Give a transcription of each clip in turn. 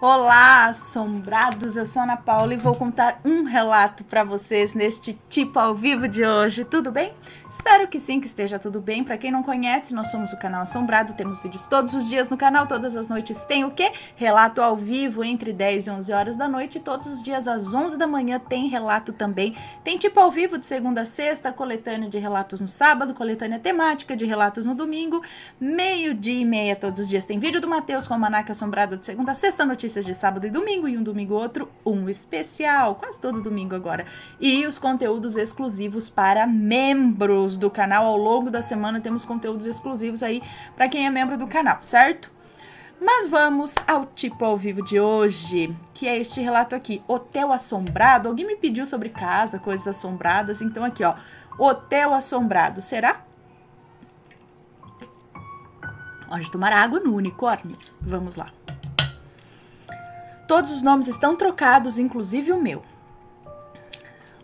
Olá, assombrados! Eu sou a Ana Paula e vou contar um relato para vocês neste tipo ao vivo de hoje. Tudo bem? Espero que sim, que esteja tudo bem. Para quem não conhece, nós somos o canal Assombrado, temos vídeos todos os dias no canal, todas as noites tem o quê? Relato ao vivo entre 10 e 11 horas da noite, e todos os dias às 11 da manhã tem relato também. Tem tipo ao vivo de segunda a sexta, coletânea de relatos no sábado, coletânea temática de relatos no domingo, 12:30 todos os dias tem vídeo do Matheus com o Almanaque Assombrado de segunda a sexta, notícias de sábado e domingo, e um domingo outro, um especial, quase todo domingo agora. E os conteúdos exclusivos para membros do canal. Ao longo da semana temos conteúdos exclusivos aí para quem é membro do canal, certo? Mas vamos ao tipo ao vivo de hoje, que é este relato aqui, Hotel Assombrado. Alguém me pediu sobre casa, coisas assombradas, então aqui ó, Hotel Assombrado, será? Pode tomar água no unicórnio, vamos lá. Todos os nomes estão trocados, inclusive o meu.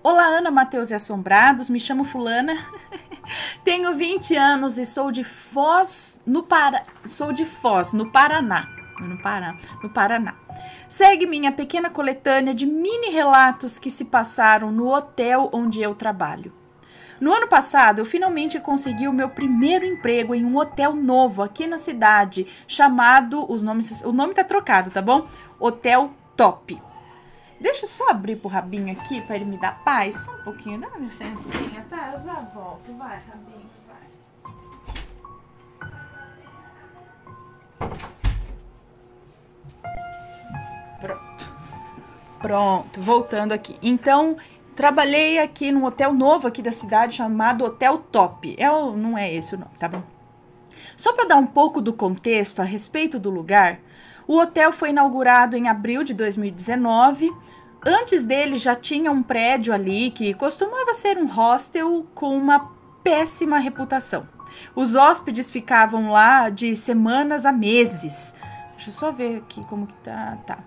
Olá, Ana, Matheus e Assombrados, me chamo Fulana, tenho 20 anos e sou de Foz, no Paraná. Segue minha pequena coletânea de mini relatos que se passaram no hotel onde eu trabalho. No ano passado, eu finalmente consegui o meu primeiro emprego em um hotel novo aqui na cidade, chamado, o nome tá trocado, tá bom? Hotel Top. Deixa eu só abrir pro Rabinho aqui para ele me dar paz. Só um pouquinho, dá uma licencinha, tá? Eu já volto. Vai, Rabinho, vai. Pronto, voltando aqui. Então, trabalhei aqui num hotel novo aqui da cidade chamado Hotel Top. Não é esse o nome, tá bom? Só para dar um pouco do contexto a respeito do lugar, o hotel foi inaugurado em abril de 2019. Antes dele já tinha um prédio ali que costumava ser um hostel com uma péssima reputação. Os hóspedes ficavam lá de semanas a meses. Deixa eu só ver aqui como que tá. Tá,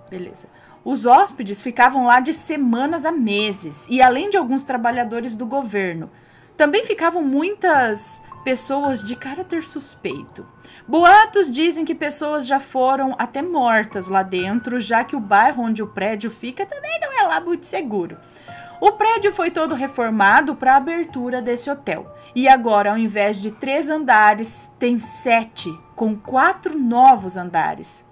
beleza. Os hóspedes ficavam lá de semanas a meses. E além de alguns trabalhadores do governo, também ficavam muitas pessoas de caráter suspeito. Boatos dizem que pessoas já foram até mortas lá dentro, já que o bairro onde o prédio fica também não é lá muito seguro. O prédio foi todo reformado para a abertura desse hotel. E agora, ao invés de 3 andares, tem 7, com 4 novos andares.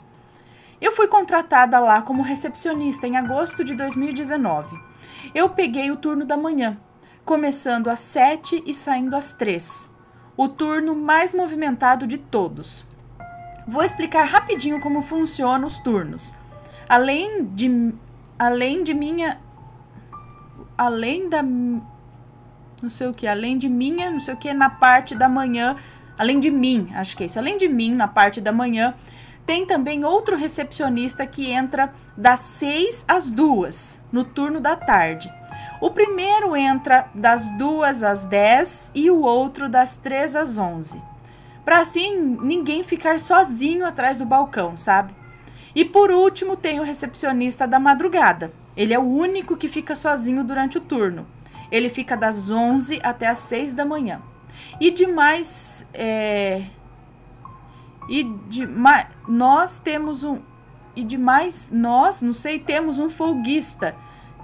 Eu fui contratada lá como recepcionista em agosto de 2019. Eu peguei o turno da manhã, começando às 7 e saindo às 3. O turno mais movimentado de todos. Vou explicar rapidinho como funcionam os turnos. Além de minha, na parte da manhã, além de mim, acho que é isso, além de mim, na parte da manhã, tem também outro recepcionista que entra das 6 às 2, no turno da tarde. O primeiro entra das 2 às 10 e o outro das 3 às 11. Para assim ninguém ficar sozinho atrás do balcão, sabe? E por último tem o recepcionista da madrugada. Ele é o único que fica sozinho durante o turno. Ele fica das 11 até às 6 da manhã. Temos um folguista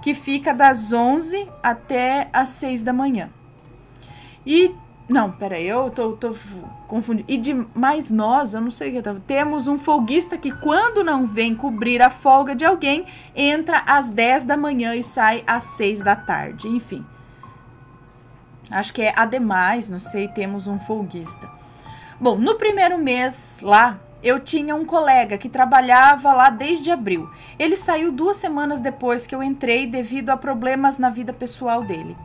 que fica das 11 até às 6 da manhã. Eu tô confundindo. Temos um folguista que, quando não vem cobrir a folga de alguém, entra às 10 da manhã e sai às 6 da tarde. Enfim. Acho que é ademais, temos um folguista. Bom, no primeiro mês lá, eu tinha um colega que trabalhava lá desde abril. Ele saiu 2 semanas depois que eu entrei devido a problemas na vida pessoal dele.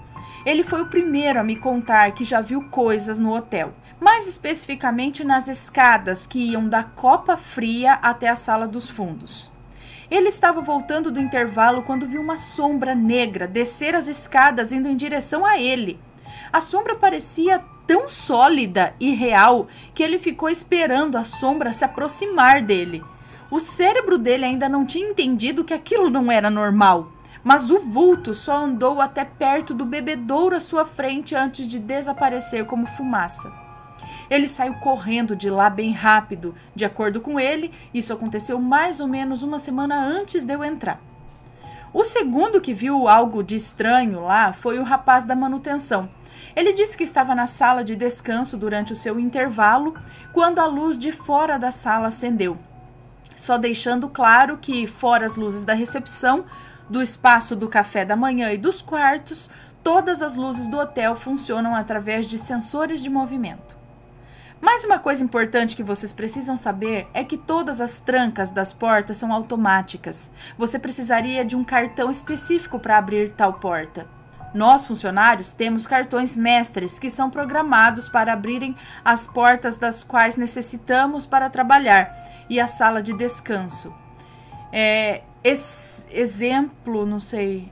Ele foi o primeiro a me contar que já viu coisas no hotel, mais especificamente nas escadas que iam da copa fria até a sala dos fundos. Ele estava voltando do intervalo quando viu uma sombra negra descer as escadas indo em direção a ele. A sombra parecia tão sólida e real que ele ficou esperando a sombra se aproximar dele. O cérebro dele ainda não tinha entendido que aquilo não era normal, mas o vulto só andou até perto do bebedouro à sua frente antes de desaparecer como fumaça. Ele saiu correndo de lá bem rápido. De acordo com ele, isso aconteceu mais ou menos uma semana antes de eu entrar. O segundo que viu algo de estranho lá foi o rapaz da manutenção. Ele disse que estava na sala de descanso durante o seu intervalo, quando a luz de fora da sala acendeu, só deixando claro que, fora as luzes da recepção, do espaço do café da manhã e dos quartos, todas as luzes do hotel funcionam através de sensores de movimento. Mais uma coisa importante que vocês precisam saber é que todas as trancas das portas são automáticas. Você precisaria de um cartão específico para abrir tal porta. Nós, funcionários, temos cartões mestres que são programados para abrirem as portas das quais necessitamos para trabalhar e a sala de descanso. Exemplo, não sei...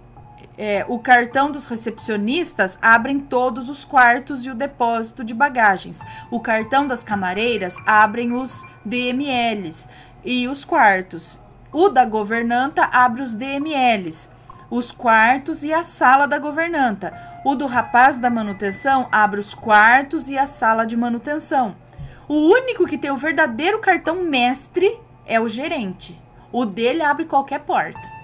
o cartão dos recepcionistas abrem todos os quartos e o depósito de bagagens. O cartão das camareiras abrem os DMLs e os quartos. O da governanta abre os DMLs, os quartos e a sala da governanta. O do rapaz da manutenção abre os quartos e a sala de manutenção. O único que tem o verdadeiro cartão mestre é o gerente. O dele abre qualquer porta.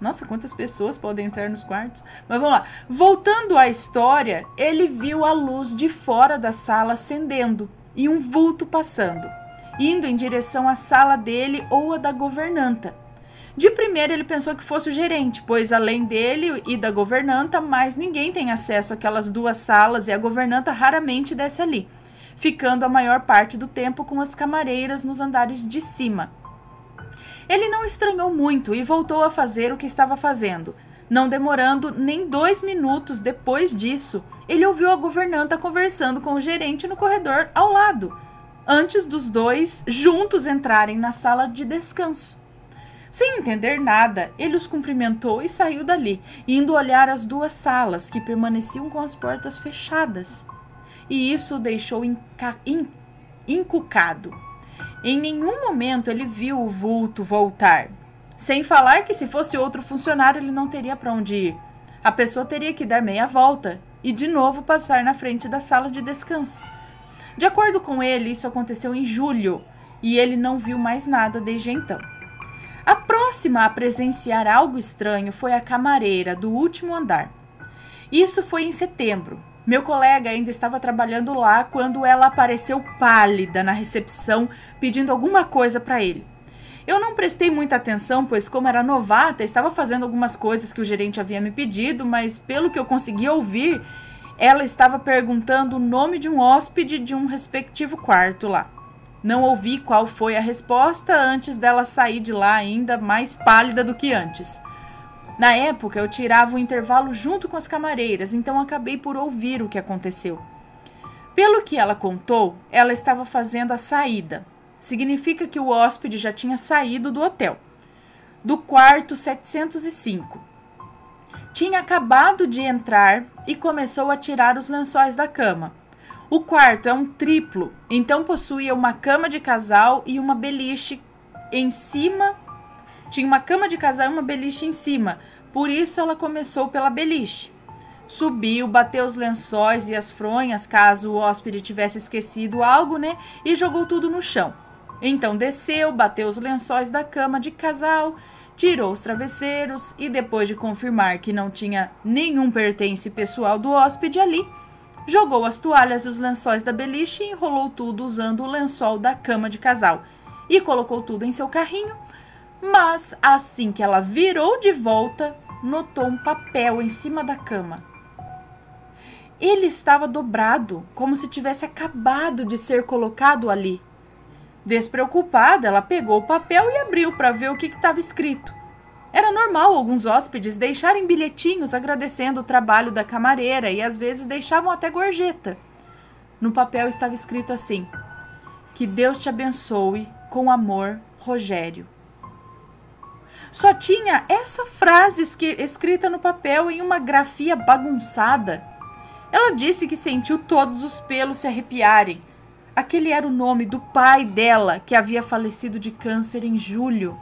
Nossa, quantas pessoas podem entrar nos quartos. Mas vamos lá. Voltando à história, ele viu a luz de fora da sala acendendo e um vulto passando, indo em direção à sala dele ou a da governanta. De primeiro, ele pensou que fosse o gerente, pois além dele e da governanta, mais ninguém tem acesso àquelas duas salas e a governanta raramente desce ali, ficando a maior parte do tempo com as camareiras nos andares de cima. Ele não estranhou muito e voltou a fazer o que estava fazendo. Não demorando nem 2 minutos depois disso, ele ouviu a governanta conversando com o gerente no corredor ao lado, antes dos dois juntos entrarem na sala de descanso. Sem entender nada, ele os cumprimentou e saiu dali, indo olhar as duas salas que permaneciam com as portas fechadas. E isso o deixou encucado. Em nenhum momento ele viu o vulto voltar. Sem falar que se fosse outro funcionário ele não teria para onde ir. A pessoa teria que dar meia volta e de novo passar na frente da sala de descanso. De acordo com ele, isso aconteceu em julho e ele não viu mais nada desde então. A próxima a presenciar algo estranho foi a camareira do último andar. Isso foi em setembro. Meu colega ainda estava trabalhando lá quando ela apareceu pálida na recepção pedindo alguma coisa para ele. Eu não prestei muita atenção, pois como era novata, estava fazendo algumas coisas que o gerente havia me pedido, mas pelo que eu consegui ouvir, ela estava perguntando o nome de um hóspede de um respectivo quarto lá. Não ouvi qual foi a resposta antes dela sair de lá ainda mais pálida do que antes. Na época, eu tirava o intervalo junto com as camareiras, então acabei por ouvir o que aconteceu. Pelo que ela contou, ela estava fazendo a saída. Significa que o hóspede já tinha saído do hotel, do quarto 705. Tinha acabado de entrar e começou a tirar os lençóis da cama. O quarto é um triplo, então possuía uma cama de casal e uma beliche em cima. Tinha uma cama de casal e uma beliche em cima, por isso ela começou pela beliche. Subiu, bateu os lençóis e as fronhas, caso o hóspede tivesse esquecido algo, né? E jogou tudo no chão. Então desceu, bateu os lençóis da cama de casal, tirou os travesseiros e depois de confirmar que não tinha nenhum pertence pessoal do hóspede ali, jogou as toalhas e os lençóis da beliche e enrolou tudo usando o lençol da cama de casal e colocou tudo em seu carrinho, mas assim que ela virou de volta, notou um papel em cima da cama. Ele estava dobrado, como se tivesse acabado de ser colocado ali. Despreocupada, ela pegou o papel e abriu para ver o que estava escrito. Era normal alguns hóspedes deixarem bilhetinhos agradecendo o trabalho da camareira e às vezes deixavam até gorjeta. No papel estava escrito assim: "Que Deus te abençoe, com amor, Rogério." Só tinha essa frase escrita no papel em uma grafia bagunçada. Ela disse que sentiu todos os pelos se arrepiarem. Aquele era o nome do pai dela, que havia falecido de câncer em julho.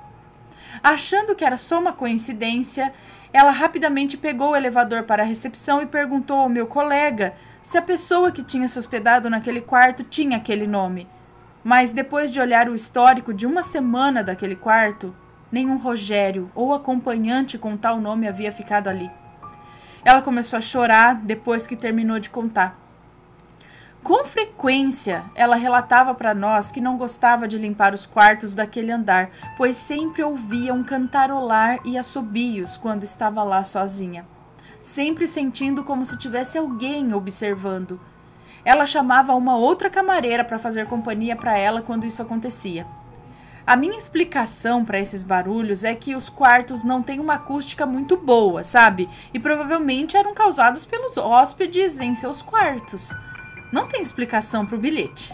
Achando que era só uma coincidência, Ela rapidamente pegou o elevador para a recepção e perguntou ao meu colega se a pessoa que tinha se hospedado naquele quarto tinha aquele nome. Mas depois de olhar o histórico de uma semana daquele quarto, nenhum Rogério ou acompanhante com tal nome havia ficado ali. Ela começou a chorar depois que terminou de contar. Com frequência, ela relatava para nós que não gostava de limpar os quartos daquele andar, pois sempre ouvia um cantarolar e assobios quando estava lá sozinha, sempre sentindo como se tivesse alguém observando. Ela chamava uma outra camareira para fazer companhia para ela quando isso acontecia. A minha explicação para esses barulhos é que os quartos não têm uma acústica muito boa, sabe? E provavelmente eram causados pelos hóspedes em seus quartos. Não tem explicação para o bilhete.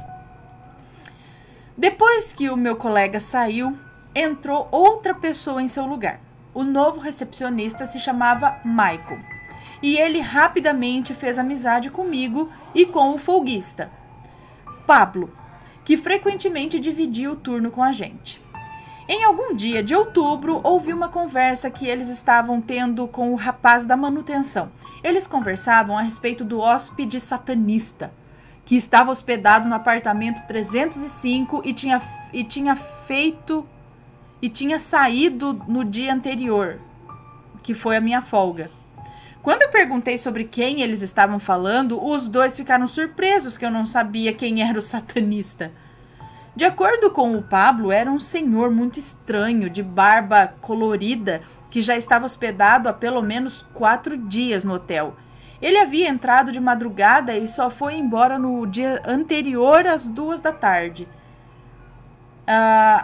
Depois que o meu colega saiu, entrou outra pessoa em seu lugar. O novo recepcionista se chamava Michael. E ele rapidamente fez amizade comigo e com o folguista, Pablo, que frequentemente dividia o turno com a gente. Em algum dia de outubro, ouvi uma conversa que eles estavam tendo com o rapaz da manutenção. Eles conversavam a respeito do hóspede satanista, que estava hospedado no apartamento 305 e tinha saído no dia anterior, que foi a minha folga. Quando eu perguntei sobre quem eles estavam falando, os dois ficaram surpresos que eu não sabia quem era o satanista. De acordo com o Pablo, era um senhor muito estranho, de barba colorida, que já estava hospedado há pelo menos 4 dias no hotel. Ele havia entrado de madrugada e só foi embora no dia anterior às 2 da tarde.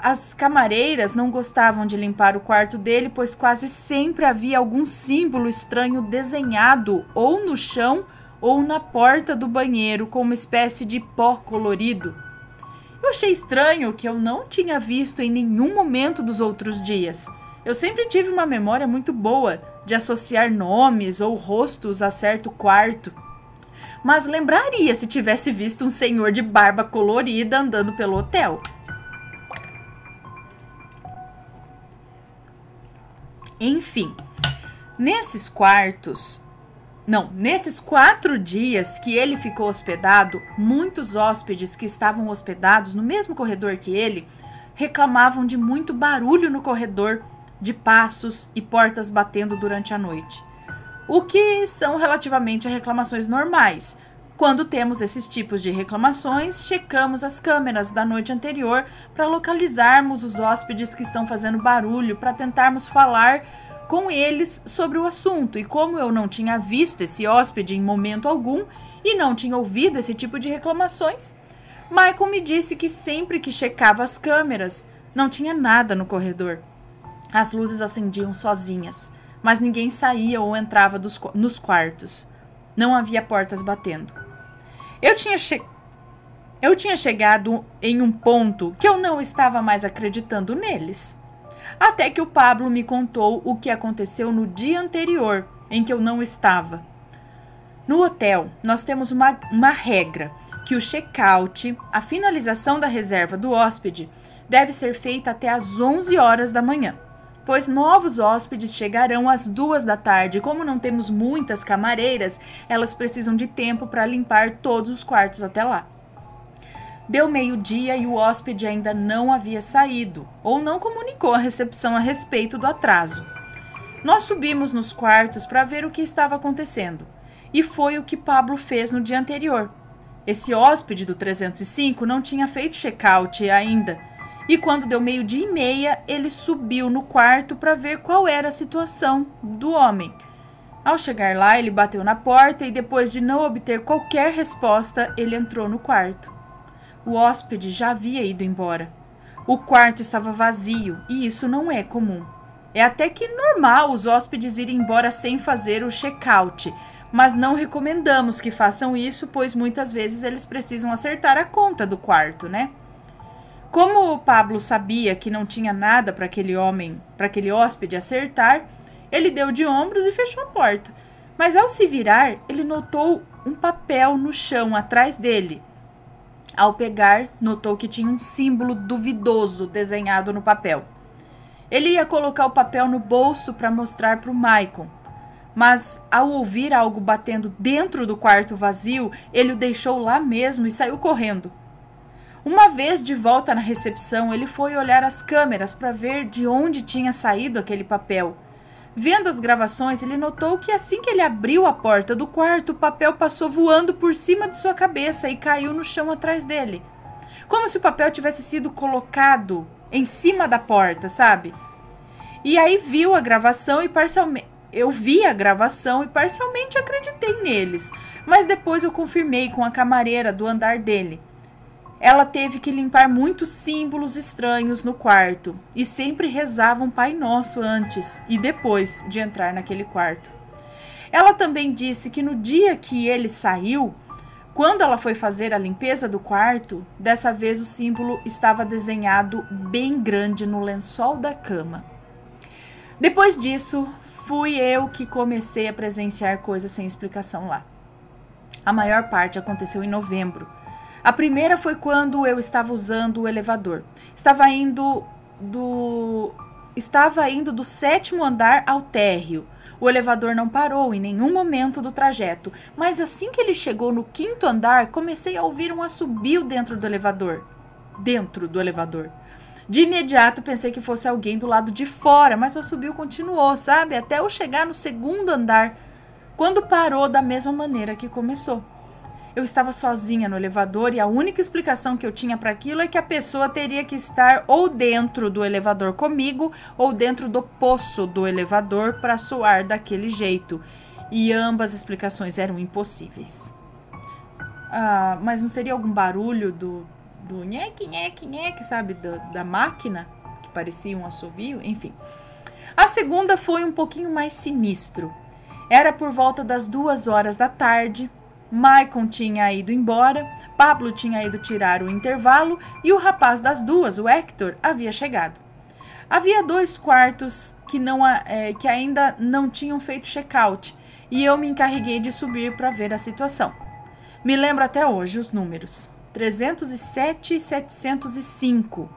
As camareiras não gostavam de limpar o quarto dele, pois quase sempre havia algum símbolo estranho desenhado ou no chão ou na porta do banheiro, com uma espécie de pó colorido. Eu achei estranho que eu não tinha visto em nenhum momento dos outros dias. Eu sempre tive uma memória muito boa de associar nomes ou rostos a certo quarto, mas lembraria se tivesse visto um senhor de barba colorida andando pelo hotel. Enfim, nesses 4 dias que ele ficou hospedado, muitos hóspedes que estavam hospedados no mesmo corredor que ele reclamavam de muito barulho no corredor, de passos e portas batendo durante a noite. O que são relativamente reclamações normais. Quando temos esses tipos de reclamações, checamos as câmeras da noite anterior para localizarmos os hóspedes que estão fazendo barulho, para tentarmos falar com eles sobre o assunto. E como eu não tinha visto esse hóspede em momento algum e não tinha ouvido esse tipo de reclamações, Michael me disse que sempre que checava as câmeras, não tinha nada no corredor. As luzes acendiam sozinhas, mas ninguém saía ou entrava nos quartos. Não havia portas batendo. Eu tinha chegado em um ponto que eu não estava mais acreditando neles. Até que o Pablo me contou o que aconteceu no dia anterior, em que eu não estava. No hotel, nós temos uma regra, que o check-out, a finalização da reserva do hóspede, deve ser feita até às 11 horas da manhã, pois novos hóspedes chegarão às 2 da tarde. Como não temos muitas camareiras, elas precisam de tempo para limpar todos os quartos até lá. Deu meio-dia e o hóspede ainda não havia saído, ou não comunicou à recepção a respeito do atraso. Nós subimos nos quartos para ver o que estava acontecendo, e foi o que Pablo fez no dia anterior. Esse hóspede do 305 não tinha feito check-out ainda, e quando deu 12:30, ele subiu no quarto para ver qual era a situação do homem. Ao chegar lá, ele bateu na porta e, depois de não obter qualquer resposta, ele entrou no quarto. O hóspede já havia ido embora. O quarto estava vazio e isso não é comum. É até que normal os hóspedes irem embora sem fazer o check-out, mas não recomendamos que façam isso, pois muitas vezes eles precisam acertar a conta do quarto, né? Como o Pablo sabia que não tinha nada para aquele hóspede acertar, ele deu de ombros e fechou a porta. Mas ao se virar, ele notou um papel no chão atrás dele. Ao pegar, notou que tinha um símbolo duvidoso desenhado no papel. Ele ia colocar o papel no bolso para mostrar para o Michael, mas ao ouvir algo batendo dentro do quarto vazio, ele o deixou lá mesmo e saiu correndo. Uma vez de volta na recepção, ele foi olhar as câmeras para ver de onde tinha saído aquele papel. Vendo as gravações, ele notou que assim que ele abriu a porta do quarto, o papel passou voando por cima de sua cabeça e caiu no chão atrás dele. Como se o papel tivesse sido colocado em cima da porta, sabe? E aí viu a gravação e eu vi a gravação e parcialmente acreditei neles, mas depois eu confirmei com a camareira do andar dele. Ela teve que limpar muitos símbolos estranhos no quarto e sempre rezava um Pai Nosso antes e depois de entrar naquele quarto. Ela também disse que no dia que ele saiu, quando ela foi fazer a limpeza do quarto, dessa vez o símbolo estava desenhado bem grande no lençol da cama. Depois disso, fui eu que comecei a presenciar coisas sem explicação lá. A maior parte aconteceu em novembro. A primeira foi quando eu estava usando o elevador. Estava indo do 7º andar ao térreo. O elevador não parou em nenhum momento do trajeto, mas assim que ele chegou no 5º andar, comecei a ouvir um assobio dentro do elevador. De imediato pensei que fosse alguém do lado de fora, mas o assobio continuou, sabe? Até eu chegar no 2º andar, quando parou da mesma maneira que começou. Eu estava sozinha no elevador e a única explicação que eu tinha para aquilo é que a pessoa teria que estar ou dentro do elevador comigo ou dentro do poço do elevador para soar daquele jeito. E ambas explicações eram impossíveis. Mas não seria algum barulho do nheque, nheque, nheque, sabe? Da máquina, que parecia um assovio? Enfim. A segunda foi um pouquinho mais sinistro. Era por volta das 2 horas da tarde. Michael tinha ido embora, Pablo tinha ido tirar o intervalo e o rapaz das 2, o Hector, havia chegado. Havia 2 quartos que ainda não tinham feito check-out e eu me encarreguei de subir para ver a situação. Me lembro até hoje os números, 307 e 705.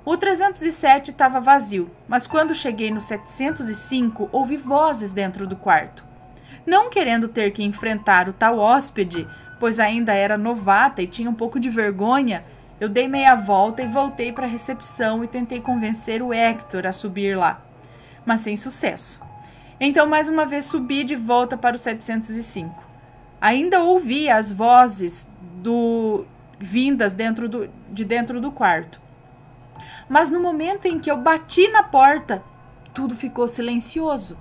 O 307 estava vazio, mas quando cheguei no 705, ouvi vozes dentro do quarto. Não querendo ter que enfrentar o tal hóspede, pois ainda era novata e tinha um pouco de vergonha, eu dei meia volta e voltei para a recepção e tentei convencer o Hector a subir lá, mas sem sucesso. Então, mais uma vez, subi de volta para o 705. Ainda ouvia as vozes vindas de dentro do quarto. Mas no momento em que eu bati na porta, tudo ficou silencioso.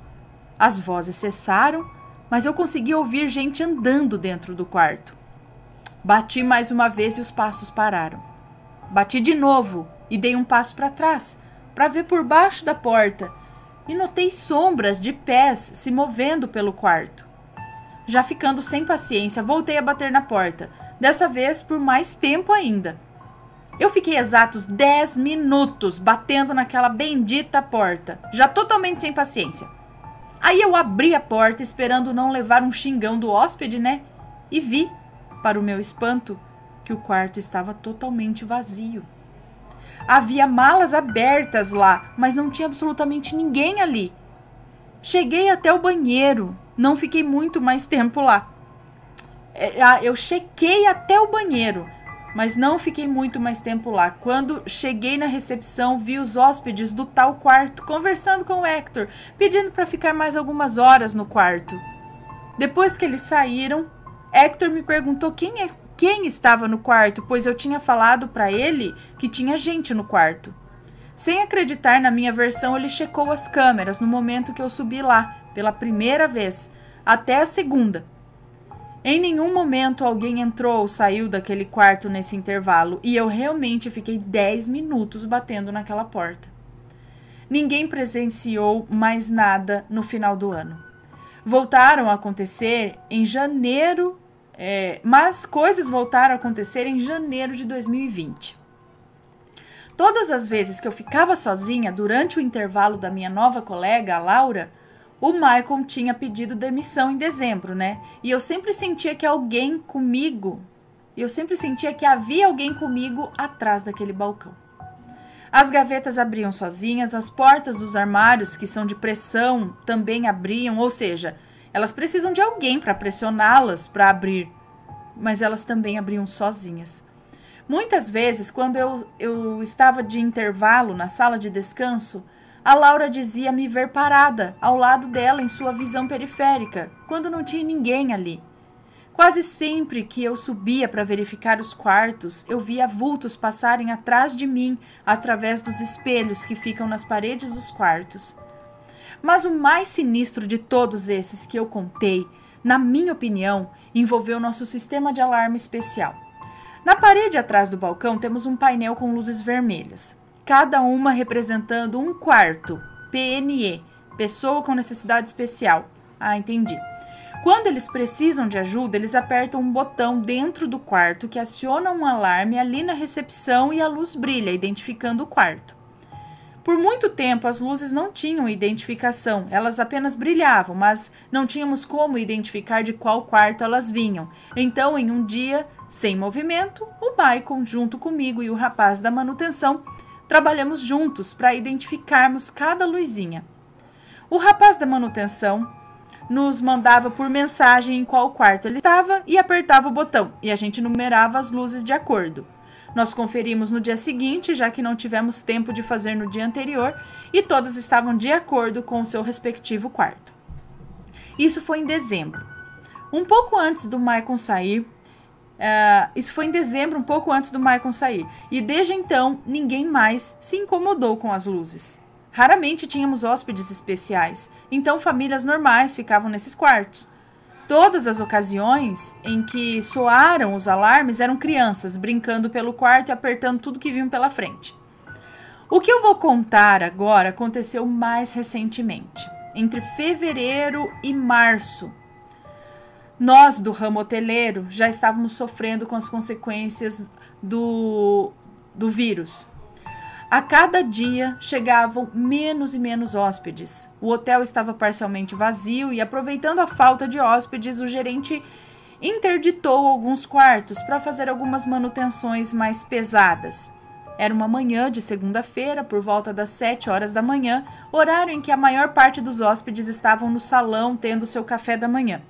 As vozes cessaram, mas eu consegui ouvir gente andando dentro do quarto. Bati mais uma vez e os passos pararam. Bati de novo e dei um passo para trás, para ver por baixo da porta, e notei sombras de pés se movendo pelo quarto. Já ficando sem paciência, voltei a bater na porta, dessa vez por mais tempo ainda. Eu fiquei exatos 10 minutos batendo naquela bendita porta, já totalmente sem paciência. Aí eu abri a porta esperando não levar um xingão do hóspede, né? E vi, para o meu espanto, que o quarto estava totalmente vazio. Havia malas abertas lá, mas não tinha absolutamente ninguém ali. Cheguei até o banheiro, não fiquei muito mais tempo lá. Eu chequei até o banheiro, mas não fiquei muito mais tempo lá. Quando cheguei na recepção, vi os hóspedes do tal quarto conversando com o Hector, pedindo para ficar mais algumas horas no quarto. Depois que eles saíram, Hector me perguntou quem estava no quarto, pois eu tinha falado para ele que tinha gente no quarto. Sem acreditar na minha versão, ele checou as câmeras no momento que eu subi lá, pela primeira vez, até a segunda. Em nenhum momento alguém entrou ou saiu daquele quarto nesse intervalo e eu realmente fiquei 10 minutos batendo naquela porta. Ninguém presenciou mais nada no final do ano. Voltaram a acontecer em janeiro, mas coisas voltaram a acontecer em janeiro de 2020. Todas as vezes que eu ficava sozinha durante o intervalo da minha nova colega, a Laura, o Michael tinha pedido demissão em dezembro, né? E eu sempre sentia que havia alguém comigo atrás daquele balcão. As gavetas abriam sozinhas, as portas dos armários, que são de pressão, também abriam, ou seja, elas precisam de alguém para pressioná-las para abrir, mas elas também abriam sozinhas. Muitas vezes, quando eu estava de intervalo na sala de descanso, a Laura dizia me ver parada ao lado dela em sua visão periférica, quando não tinha ninguém ali. Quase sempre que eu subia para verificar os quartos, eu via vultos passarem atrás de mim, através dos espelhos que ficam nas paredes dos quartos. Mas o mais sinistro de todos esses que eu contei, na minha opinião, envolveu nosso sistema de alarme especial. Na parede atrás do balcão temos um painel com luzes vermelhas, cada uma representando um quarto, PNE, pessoa com necessidade especial. Ah, entendi. Quando eles precisam de ajuda, eles apertam um botão dentro do quarto que aciona um alarme ali na recepção e a luz brilha, identificando o quarto. Por muito tempo, as luzes não tinham identificação, elas apenas brilhavam, mas não tínhamos como identificar de qual quarto elas vinham. Então, em um dia, sem movimento, o Maicon, junto comigo e o rapaz da manutenção, trabalhamos juntos para identificarmos cada luzinha. O rapaz da manutenção nos mandava por mensagem em qual quarto ele estava e apertava o botão, e a gente numerava as luzes de acordo. Nós conferimos no dia seguinte, já que não tivemos tempo de fazer no dia anterior, e todas estavam de acordo com o seu respectivo quarto. Isso foi em dezembro. Um pouco antes do Maicon sair, e desde então ninguém mais se incomodou com as luzes. Raramente tínhamos hóspedes especiais, então famílias normais ficavam nesses quartos. Todas as ocasiões em que soaram os alarmes eram crianças brincando pelo quarto e apertando tudo que vinham pela frente. O que eu vou contar agora aconteceu mais recentemente, entre fevereiro e março. Nós, do ramo hoteleiro, já estávamos sofrendo com as consequências do vírus. A cada dia chegavam menos e menos hóspedes. O hotel estava parcialmente vazio e, aproveitando a falta de hóspedes, o gerente interditou alguns quartos para fazer algumas manutenções mais pesadas. Era uma manhã de segunda-feira, por volta das 7 horas da manhã, horário em que a maior parte dos hóspedes estavam no salão tendo seu café da manhã.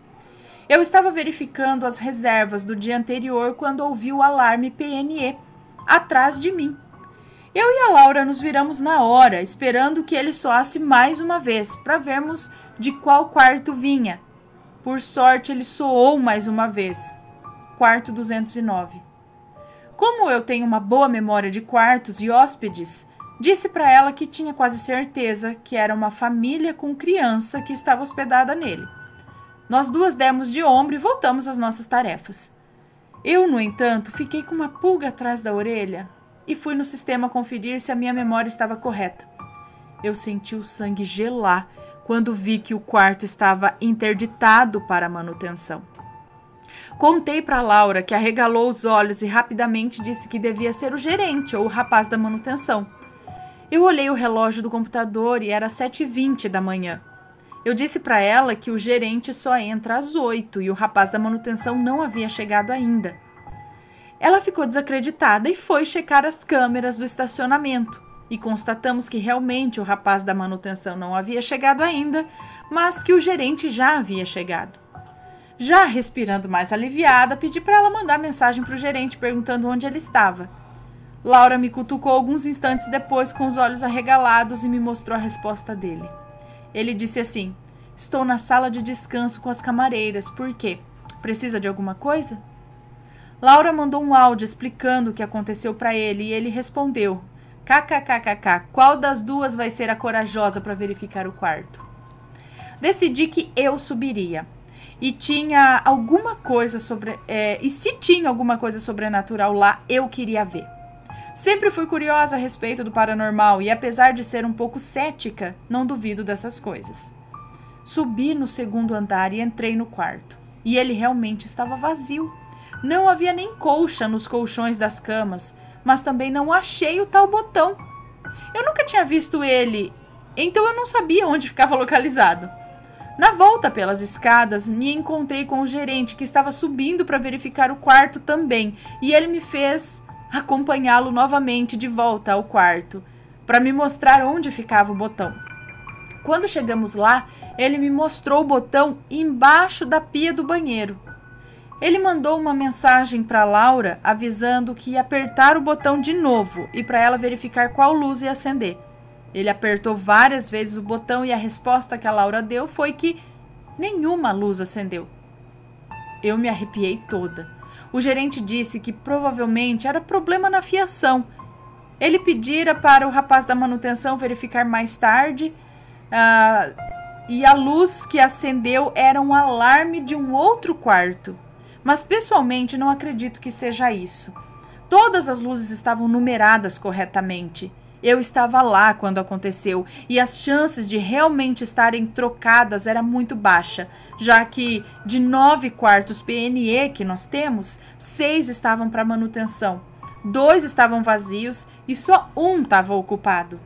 Eu estava verificando as reservas do dia anterior quando ouvi o alarme PNE atrás de mim. Eu e a Laura nos viramos na hora, esperando que ele soasse mais uma vez, para vermos de qual quarto vinha. Por sorte, ele soou mais uma vez. Quarto 209. Como eu tenho uma boa memória de quartos e hóspedes, disse para ela que tinha quase certeza que era uma família com criança que estava hospedada nele. Nós duas demos de ombro e voltamos às nossas tarefas. Eu, no entanto, fiquei com uma pulga atrás da orelha e fui no sistema conferir se a minha memória estava correta. Eu senti o sangue gelar quando vi que o quarto estava interditado para manutenção. Contei para Laura, que arregalou os olhos e rapidamente disse que devia ser o gerente ou o rapaz da manutenção. Eu olhei o relógio do computador e era 7h20 da manhã. Eu disse para ela que o gerente só entra às 8 e o rapaz da manutenção não havia chegado ainda. Ela ficou desacreditada e foi checar as câmeras do estacionamento. E constatamos que realmente o rapaz da manutenção não havia chegado ainda, mas que o gerente já havia chegado. Já respirando mais aliviada, pedi para ela mandar mensagem para o gerente perguntando onde ele estava. Laura me cutucou alguns instantes depois com os olhos arregalados e me mostrou a resposta dele. Ele disse assim: "Estou na sala de descanso com as camareiras. Por quê? Precisa de alguma coisa?" Laura mandou um áudio explicando o que aconteceu para ele e ele respondeu: "KKKKK, qual das duas vai ser a corajosa para verificar o quarto?" Decidi que eu subiria. E tinha alguma coisa se tinha alguma coisa sobrenatural lá, eu queria ver. Sempre fui curiosa a respeito do paranormal e, apesar de ser um pouco cética, não duvido dessas coisas. Subi no segundo andar e entrei no quarto. E ele realmente estava vazio. Não havia nem colcha nos colchões das camas, mas também não achei o tal botão. Eu nunca tinha visto ele, então eu não sabia onde ficava localizado. Na volta pelas escadas, me encontrei com o gerente que estava subindo para verificar o quarto também, e ele me fez acompanhá-lo novamente de volta ao quarto, para me mostrar onde ficava o botão. Quando chegamos lá, ele me mostrou o botão embaixo da pia do banheiro. Ele mandou uma mensagem para Laura avisando que ia apertar o botão de novo e para ela verificar qual luz ia acender. Ele apertou várias vezes o botão e a resposta que a Laura deu foi que nenhuma luz acendeu. Eu me arrepiei toda. O gerente disse que provavelmente era problema na fiação. Ele pedira para o rapaz da manutenção verificar mais tarde e a luz que acendeu era um alarme de um outro quarto. Mas pessoalmente não acredito que seja isso. Todas as luzes estavam numeradas corretamente. Eu estava lá quando aconteceu e as chances de realmente estarem trocadas era muito baixa, já que de 9 quartos PNE que nós temos, 6 estavam para manutenção, 2 estavam vazios e só um estava ocupado.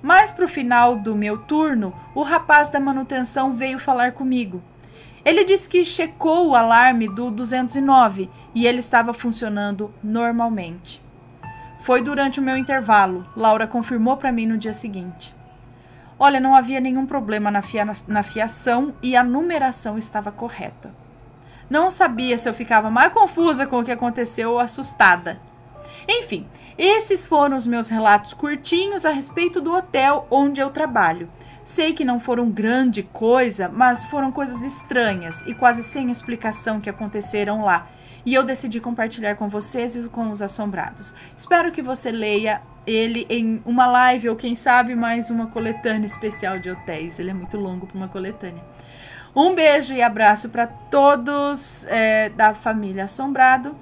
Mas para o final do meu turno, o rapaz da manutenção veio falar comigo. Ele disse que checou o alarme do 209 e ele estava funcionando normalmente. Foi durante o meu intervalo. Laura confirmou para mim no dia seguinte. Olha, não havia nenhum problema na fiação e a numeração estava correta. Não sabia se eu ficava mais confusa com o que aconteceu ou assustada. Enfim, esses foram os meus relatos curtinhos a respeito do hotel onde eu trabalho. Sei que não foram grande coisa, mas foram coisas estranhas e quase sem explicação que aconteceram lá. E eu decidi compartilhar com vocês e com os assombrados. Espero que você leia ele em uma live ou quem sabe mais uma coletânea especial de hotéis. Ele é muito longo para uma coletânea. Um beijo e abraço para todos da família Assombrado.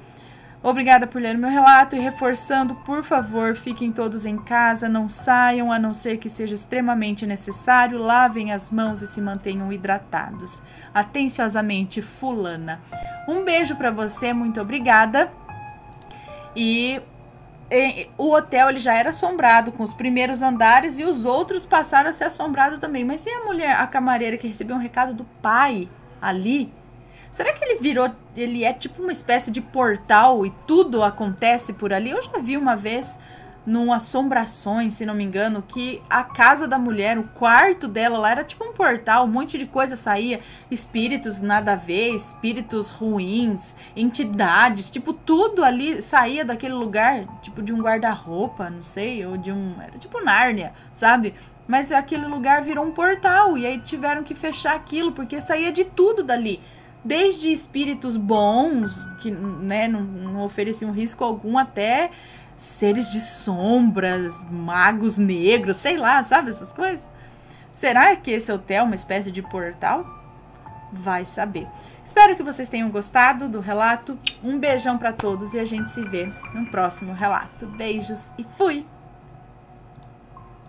Obrigada por ler meu relato e reforçando, por favor, fiquem todos em casa, não saiam, a não ser que seja extremamente necessário, lavem as mãos e se mantenham hidratados. Atenciosamente, Fulana. Um beijo para você, muito obrigada. E o hotel ele já era assombrado com os primeiros andares e os outros passaram a ser assombrados também. Mas e a mulher, a camareira que recebeu um recado do pai ali? Será que ele é tipo uma espécie de portal e tudo acontece por ali? Eu já vi uma vez num Assombrações, se não me engano, que a casa da mulher, o quarto dela lá era tipo um portal, um monte de coisa saía, espíritos nada a ver, espíritos ruins, entidades, tipo tudo ali saía daquele lugar, tipo de um guarda-roupa, não sei, ou de era tipo Nárnia, sabe? Mas aquele lugar virou um portal e aí tiveram que fechar aquilo porque saía de tudo dali. Desde espíritos bons, que né, não ofereciam risco algum, até seres de sombras, magos negros, sei lá, sabe essas coisas? Será que esse hotel é uma espécie de portal? Vai saber. Espero que vocês tenham gostado do relato. Um beijão para todos e a gente se vê no próximo relato. Beijos e fui!